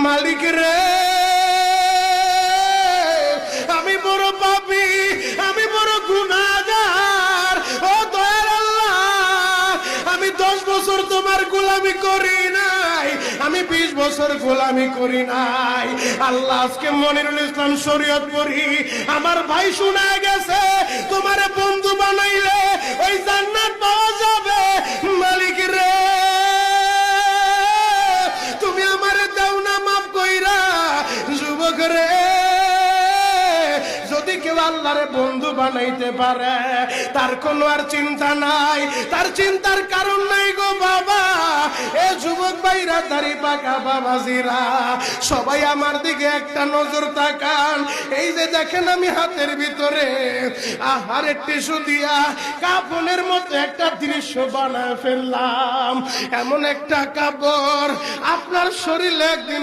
মালিক রে, আমি বড় পাপী, আমি বড় গুনাহগার। ও দয়ার আল্লাহ, আমি 10 বছর তোমার গোলামি করি নাই, আমি 20 বছর গোলামি করি নাই। আল্লাহ, আজকে মনিরুল ইসলাম শরীয়তপুরী আমার ভাই শোনা গেছে তোমারে বন্ধু বানাইলে ওই জান্নাত পাওয়া যাবে। মালিক রে, তুমি আমারে দাও না মাফ কইরা। যুবক রে, যদি কেউ আল্লাহরে বন্ধু বানাইতে পারে তার কোনো আর চিন্তা নাই, তার চিন্তার কারণ নাই গো বাবা। এ যুবক ভাইরা, দাড়ি পাকা বাবাজিরা, সবাই আমার দিকে একটা নজর তাকান। এই যে দেখেন আমি হাতের ভিতরে আহারের টিস্যু দিয়া কাফনের মতো একটা দৃশ্য বানায় ফেললাম। এমন একটা কাপড় আপনার শরীরে একদিন